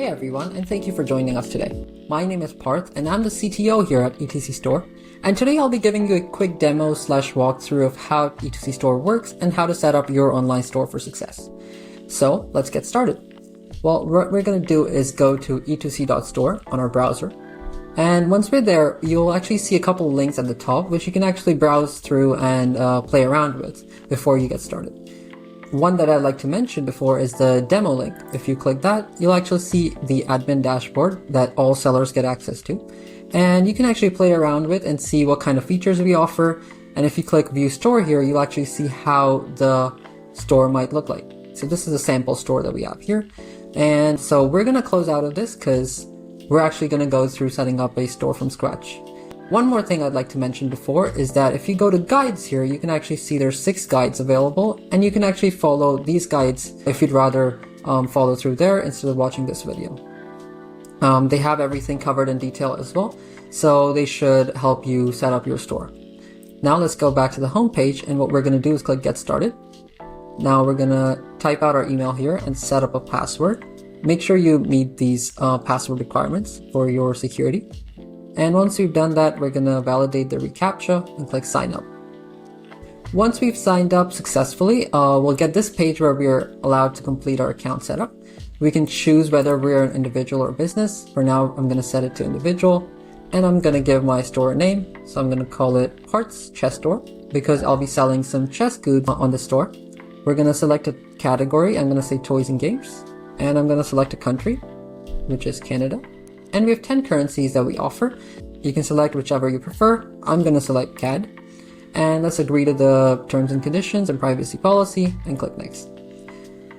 Hey everyone, and thank you for joining us today. My name is Parth, and I'm the CTO here at E2C Store. And today I'll be giving you a quick demo / walkthrough of how E2C Store works and how to set up your online store for success. So let's get started. Well, what we're going to do is go to E2C.store on our browser. And once we're there, you'll actually see a couple links at the top, which you can actually browse through and play around with before you get started. One that I'd like to mention before is the demo link. If you click that, you'll actually see the admin dashboard that all sellers get access to. And you can actually play around with and see what kind of features we offer. And if you click view store here, you'll actually see how the store might look like. So this is a sample store that we have here. And so we're going to close out of this because we're actually going to go through setting up a store from scratch. One more thing I'd like to mention before is that if you go to guides here, you can actually see there's 6 guides available, and you can actually follow these guides if you'd rather follow through there instead of watching this video. They have everything covered in detail as well, so they should help you set up your store. Now let's go back to the home page, and what we're going to do is click Get Started. Now we're going to type out our email here and set up a password. Make sure you meet these password requirements for your security. And once we've done that, we're going to validate the reCAPTCHA and click sign up. Once we've signed up successfully, we'll get this page where we're allowed to complete our account setup. We can choose whether we're an individual or business. For now, I'm going to set it to individual, and I'm going to give my store a name. So I'm going to call it Parth's Chess Store because I'll be selling some chess goods on the store. We're going to select a category. I'm going to say toys and games, and I'm going to select a country, which is Canada. And we have 10 currencies that we offer. You can select whichever you prefer. I'm going to select CAD. And let's agree to the terms and conditions and privacy policy and click next.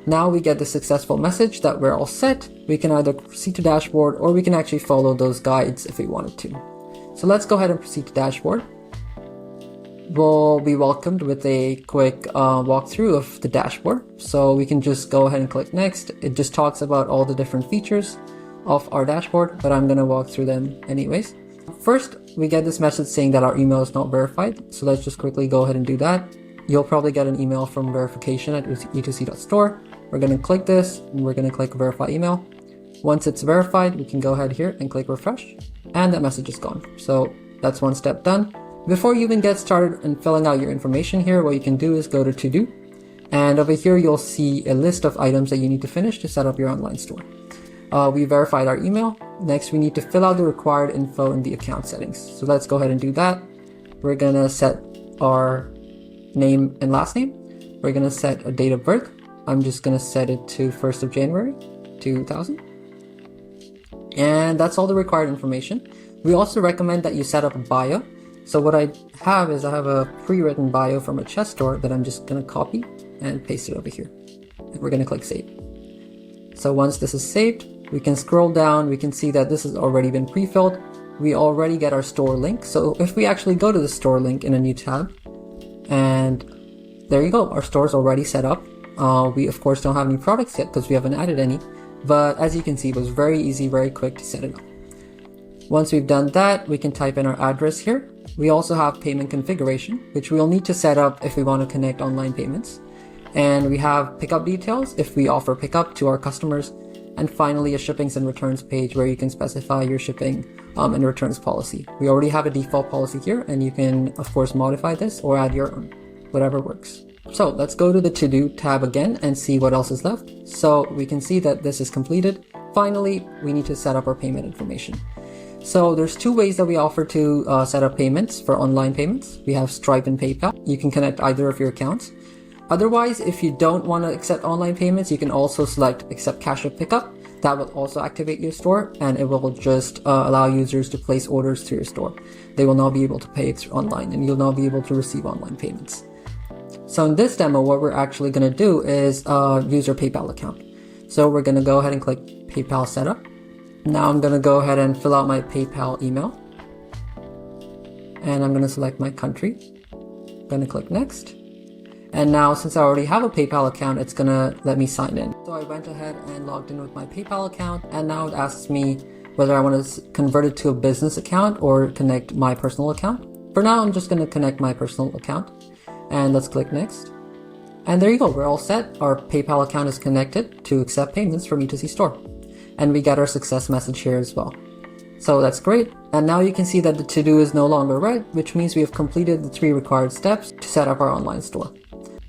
Now we get the successful message that we're all set. We can either proceed to dashboard or we can actually follow those guides if we wanted to. So let's go ahead and proceed to dashboard. We'll be welcomed with a quick walkthrough of the dashboard. So we can just go ahead and click next. It just talks about all the different features of our dashboard, but I'm going to walk through them anyways. First, we get this message saying that our email is not verified. So let's just quickly go ahead and do that. You'll probably get an email from verification at E2C.store. We're going to click this and we're going to click verify email. Once it's verified, we can go ahead here and click refresh, and that message is gone. So that's one step done. Before you even get started in filling out your information here, what you can do is go to to-do, and over here you'll see a list of items that you need to finish to set up your online store. We verified our email. Next, we need to fill out the required info in the account settings. So let's go ahead and do that. We're going to set our name and last name. We're going to set a date of birth. I'm just going to set it to 1st of January, 2000. And that's all the required information. We also recommend that you set up a bio. So what I have a pre-written bio from a chess store that I'm just going to copy and paste it over here. And we're going to click save. So once this is saved, we can scroll down, we can see that this has already been pre-filled. We already get our store link. So if we actually go to the store link in a new tab, and there you go, our store is already set up. We of course don't have any products yet because we haven't added any, but as you can see, it was very easy, very quick to set it up. Once we've done that, we can type in our address here. We also have payment configuration, which we'll need to set up if we want to connect online payments. And we have pickup details if we offer pickup to our customers. And finally, a shippings and returns page where you can specify your shipping and returns policy. We already have a default policy here, and you can, of course, modify this or add your own, whatever works. So let's go to the to-do tab again and see what else is left. So we can see that this is completed. Finally, we need to set up our payment information. So there's 2 ways that we offer to set up payments for online payments. We have Stripe and PayPal. You can connect either of your accounts. Otherwise, if you don't want to accept online payments, you can also select accept cash or pickup. That will also activate your store, and it will just allow users to place orders through your store. They will now be able to pay through online, and you'll now be able to receive online payments. So in this demo, what we're actually going to do is use our PayPal account. So we're going to go ahead and click PayPal setup. Now I'm going to go ahead and fill out my PayPal email, and I'm going to select my country. I'm going to click next. And now, since I already have a PayPal account, it's gonna let me sign in. So I went ahead and logged in with my PayPal account, and now it asks me whether I want to convert it to a business account or connect my personal account. For now, I'm just gonna connect my personal account, and let's click next. And there you go, we're all set. Our PayPal account is connected to accept payments from E2C Store. and we get our success message here as well. So that's great. And now you can see that the to-do is no longer red, which means we have completed the 3 required steps to set up our online store.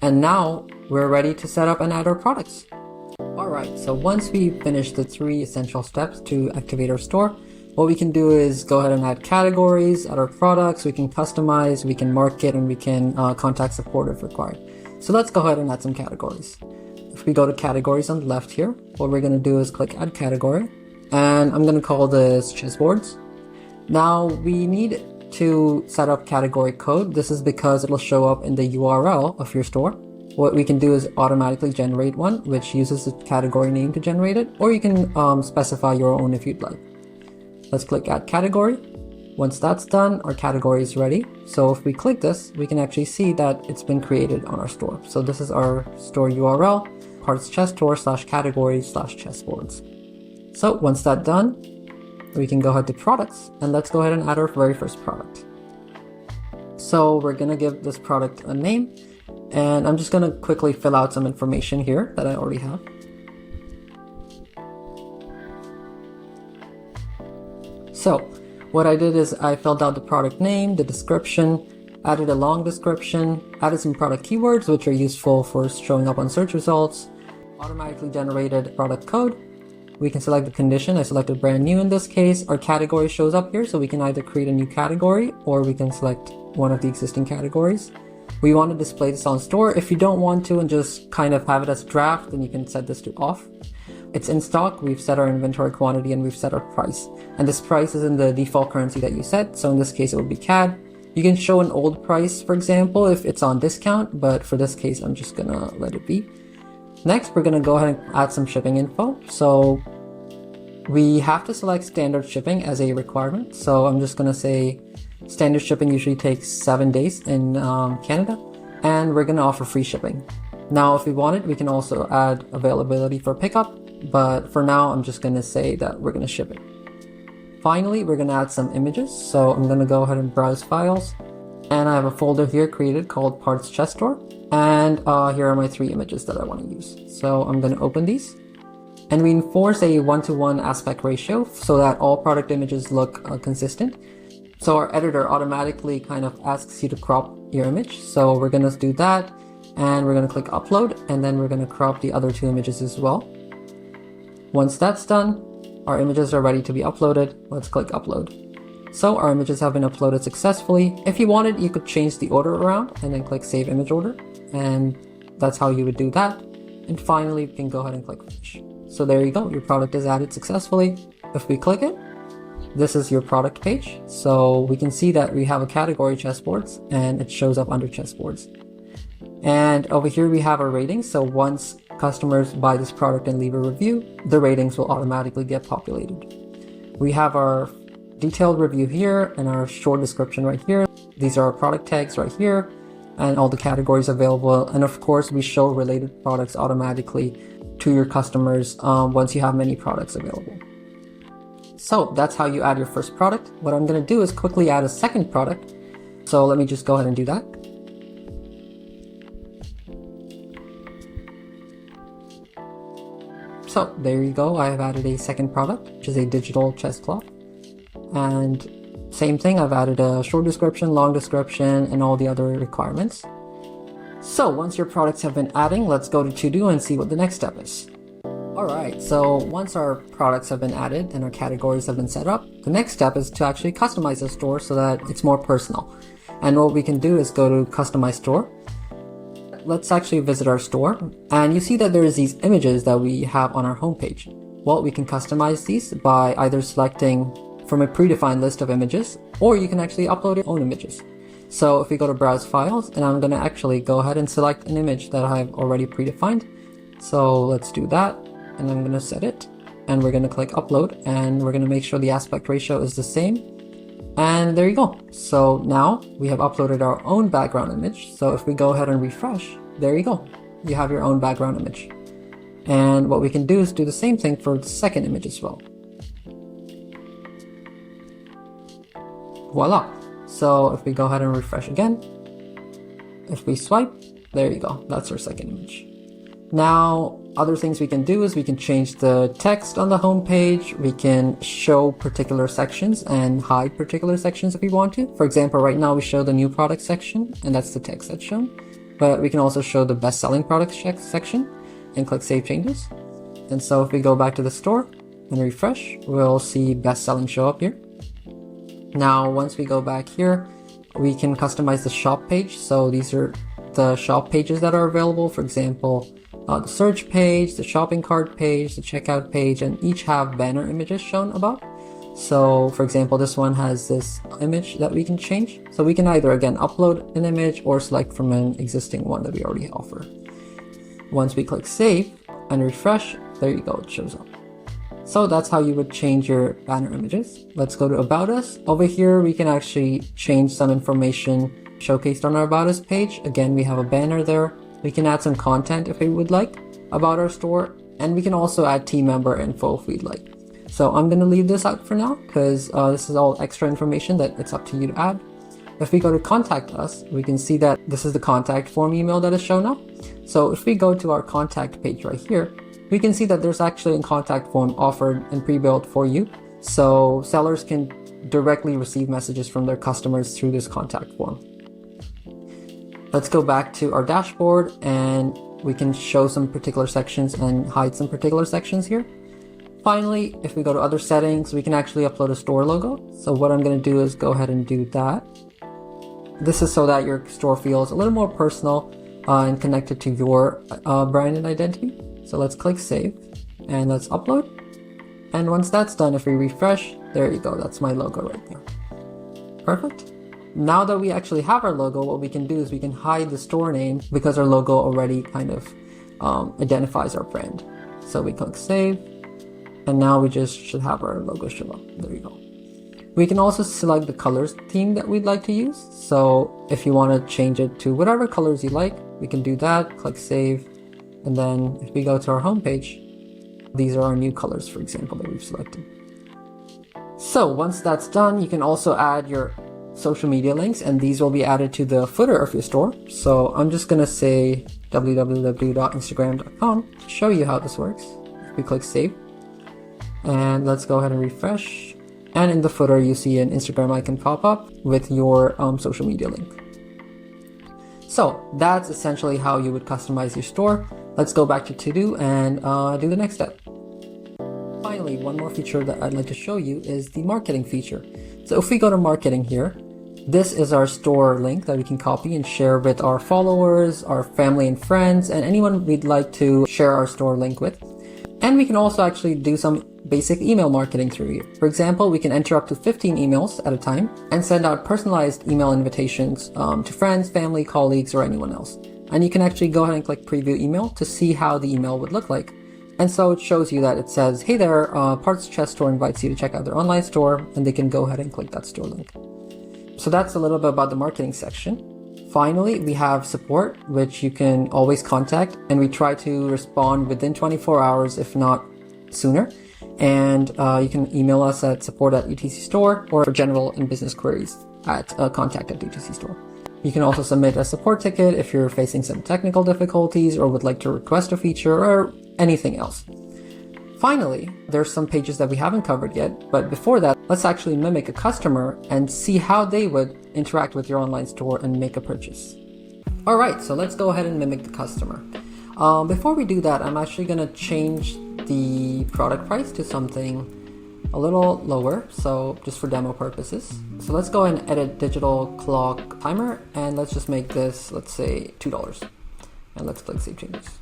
And now we're ready to set up and add our products. Alright, so once we finish the 3 essential steps to activate our store, what we can do is go ahead and add categories, add our products, we can customize, we can market, and we can contact support if required. So let's go ahead and add some categories. If we go to categories on the left here, what we're going to do is click add category, and I'm going to call this chessboards. Now we need to set up category code. This is because it'll show up in the URL of your store. What we can do is automatically generate one, which uses the category name to generate it, or you can specify your own if you'd like. Let's click add category. Once that's done, our category is ready. So if we click this, we can actually see that it's been created on our store. So this is our store URL, partschessstore/categories/chessboards. So once that's done, we can go ahead to products, and let's go ahead and add our very first product. So we're gonna give this product a name, and I'm just gonna quickly fill out some information here that I already have. So what I did is I filled out the product name, the description, added a long description, added some product keywords which are useful for showing up on search results, automatically generated product code. We can select the condition. I selected brand new in this case. Our category shows up here, so we can either create a new category or we can select one of the existing categories. We want to display this on store. If you don't want to and just kind of have it as draft, then you can set this to off. It's in stock, we've set our inventory quantity, and we've set our price. And this price is in the default currency that you set, so in this case it will be CAD. You can show an old price, for example, if it's on discount, but for this case I'm just gonna let it be. Next, we're gonna go ahead and add some shipping info. So we have to select standard shipping as a requirement. So I'm just gonna say standard shipping usually takes 7 days in Canada, and we're gonna offer free shipping. Now, if we wanted, we can also add availability for pickup, but for now, I'm just gonna say that we're gonna ship it. Finally, we're gonna add some images. So I'm gonna go ahead and browse files, and I have a folder here created called Parts Chess Store, and here are my 3 images that I want to use. So I'm gonna open these, and we enforce a 1-to-1 aspect ratio so that all product images look consistent. So our editor automatically kind of asks you to crop your image. So we're gonna do that, and we're gonna click upload, and then we're gonna crop the other 2 images as well. Once that's done, our images are ready to be uploaded. Let's click upload. So our images have been uploaded successfully. If you wanted, you could change the order around and then click save image order, and that's how you would do that. And finally, you can go ahead and click finish. So there you go, your product is added successfully. If we click it, this is your product page. So we can see that we have a category chessboards, and it shows up under chessboards. And over here we have our ratings. So once customers buy this product and leave a review, the ratings will automatically get populated. We have our detailed review here and our short description right here. These are our product tags right here and all the categories available. And of course, we show related products automatically to your customers once you have many products available. So that's how you add your first product. What I'm going to do is quickly add a second product. So let me just go ahead and do that. So there you go, I have added a second product, which is a digital chess cloth. And same thing, I've added a short description, long description, and all the other requirements. So once your products have been adding, let's go to do and see what the next step is. Alright, so once our products have been added and our categories have been set up, the next step is to actually customize the store so that it's more personal. And what we can do is go to customize store. Let's actually visit our store, and you see that there's these images that we have on our homepage. Well, we can customize these by either selecting from a predefined list of images, or you can actually upload your own images. So if we go to browse files, and I'm gonna actually go ahead and select an image that I've already predefined. So let's do that, and I'm gonna set it, and we're gonna click upload, and we're gonna make sure the aspect ratio is the same. And there you go. So now we have uploaded our own background image. So if we go ahead and refresh, there you go. You have your own background image. And what we can do is do the same thing for the second image as well. Voila. So if we go ahead and refresh again, if we swipe, there you go. That's our second image. Now, Other things we can do is we can change the text on the home page. We can show particular sections and hide particular sections if we want to. For example, right now we show the new product section, and that's the text that's shown. But we can also show the best-selling product section and click Save Changes. And so if we go back to the store and refresh, we'll see best-selling show up here. Now, once we go back here, we can customize the shop page. So these are the shop pages that are available. For example, the search page, the shopping cart page, the checkout page, and each have banner images shown above. So for example, this one has this image that we can change. So we can either again upload an image or select from an existing one that we already offer. Once we click save and refresh, there you go, it shows up. So that's how you would change your banner images. Let's go to About Us. Over here, we can actually change some information showcased on our About Us page. Again, we have a banner there. We can add some content if we would like about our store, and we can also add team member info if we'd like. So I'm going to leave this out for now because this is all extra information that it's up to you to add. If we go to Contact Us, we can see that this is the contact form email that is shown up. So if we go to our contact page right here, we can see that there's actually a contact form offered and pre-built for you. So sellers can directly receive messages from their customers through this contact form. Let's go back to our dashboard and we can show some particular sections and hide some particular sections here. Finally, if we go to other settings, we can actually upload a store logo. So what I'm going to do is go ahead and do that. This is so that your store feels a little more personal and connected to your brand and identity. So let's click save and let's upload. And once that's done, if we refresh, there you go. That's my logo right there. Perfect. Now that we actually have our logo, what we can do is we can hide the store name because our logo already kind of identifies our brand. So we click save and now we just should have our logo show up. There you go. We can also select the colors theme that we'd like to use. So if you want to change it to whatever colors you like, we can do that. Click save. And then if we go to our home page, these are our new colors, for example, that we've selected. So once that's done, you can also add your social media links, and these will be added to the footer of your store. So I'm just going to say www.instagram.com to show you how this works. If we click save, and let's go ahead and refresh. And in the footer, you see an Instagram icon pop up with your social media link. So that's essentially how you would customize your store. Let's go back to To-Do and do the next step. Finally, one more feature that I'd like to show you is the marketing feature. So if we go to marketing here, this is our store link that we can copy and share with our followers, our family and friends, and anyone we'd like to share our store link with. And we can also actually do some basic email marketing through here. For example, we can enter up to 15 emails at a time and send out personalized email invitations to friends, family, colleagues, or anyone else. And you can actually go ahead and click preview email to see how the email would look like. And so it shows you that it says, hey there, Parts Chest Store invites you to check out their online store, and they can go ahead and click that store link. So that's a little bit about the marketing section. Finally, we have support, which you can always contact, and we try to respond within 24 hours, if not sooner. And you can email us at support@E2C Store or for general and business queries at contact@E2C Store. You can also submit a support ticket if you're facing some technical difficulties or would like to request a feature or anything else. Finally, there's some pages that we haven't covered yet, but before that, let's actually mimic a customer and see how they would interact with your online store and make a purchase. All right, so let's go ahead and mimic the customer. Before we do that, I'm actually going to change the product price to something a little lower, so just for demo purposes. So let's go and edit digital clock timer, and let's just make this, let's say $2, and let's click Save Changes.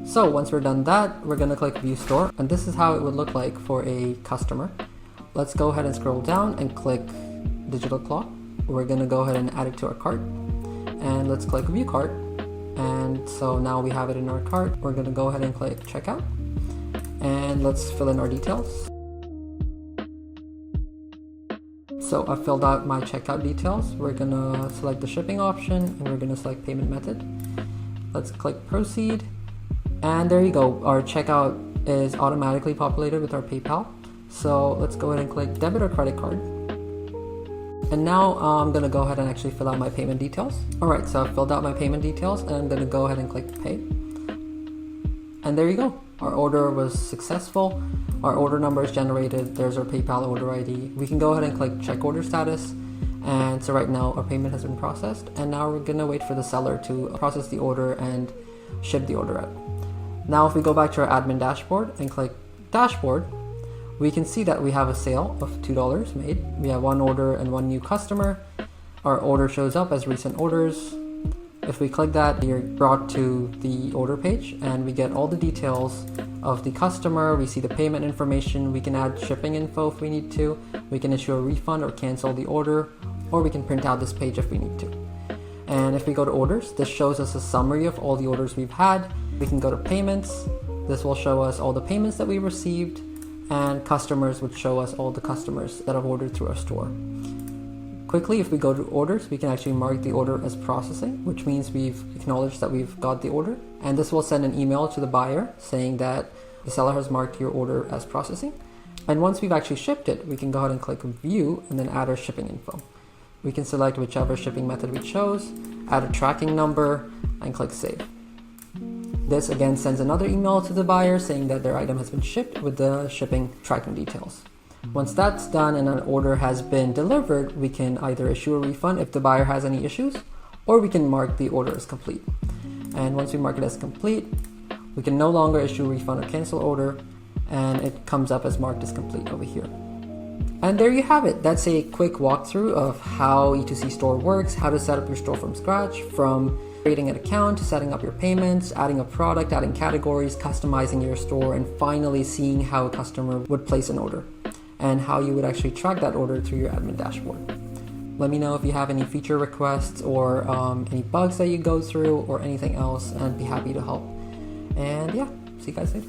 So once we're done that, we're going to click View Store, and this is how it would look like for a customer. Let's go ahead and scroll down and click Digital Clock. We're going to go ahead and add it to our cart, and let's click View Cart. And so now we have it in our cart. We're going to go ahead and click Checkout, and let's fill in our details. So I've filled out my checkout details. We're going to select the shipping option, and we're going to select payment method. Let's click Proceed. And there you go, our checkout is automatically populated with our PayPal. So let's go ahead and click debit or credit card. And now I'm going to go ahead and actually fill out my payment details. Alright, so I've filled out my payment details, and I'm going to go ahead and click Pay. And And there you go. Our order was successful. Our order number is generated. There's our PayPal order ID. We can go ahead and click check order status. And so right now our payment has been processed. And now we're gonna wait for the seller to process the order and ship the order out. Now if we go back to our admin dashboard and click dashboard, we can see that we have a sale of $2 made. We have one order and one new customer. Our order shows up as recent orders. If we click that, you're brought to the order page and we get all the details of the customer. We see the payment information. We can add shipping info if we need to. We can issue a refund or cancel the order, or we can print out this page if we need to. And if we go to orders, this shows us a summary of all the orders we've had. We can go to payments. This will show us all the payments that we received, and customers would show us all the customers that have ordered through our store. Quickly, if we go to orders, we can actually mark the order as processing, which means we've acknowledged that we've got the order. And this will send an email to the buyer saying that the seller has marked your order as processing. And once we've actually shipped it, we can go ahead and click view and then add our shipping info. We can select whichever shipping method we chose, add a tracking number, and click save. This again sends another email to the buyer saying that their item has been shipped with the shipping tracking details. Once that's done and an order has been delivered, we can either issue a refund if the buyer has any issues, or we can mark the order as complete. And once we mark it as complete, we can no longer issue a refund or cancel order, and it comes up as marked as complete over here. And there you have it. That's a quick walkthrough of how E2C Store works, how to set up your store from scratch, from creating an account, setting up your payments, adding a product, adding categories, customizing your store, and finally seeing how a customer would place an order and how you would actually track that order through your admin dashboard. Let me know if you have any feature requests or any bugs that you go through or anything else, and I'd be happy to help. And yeah, see you guys later.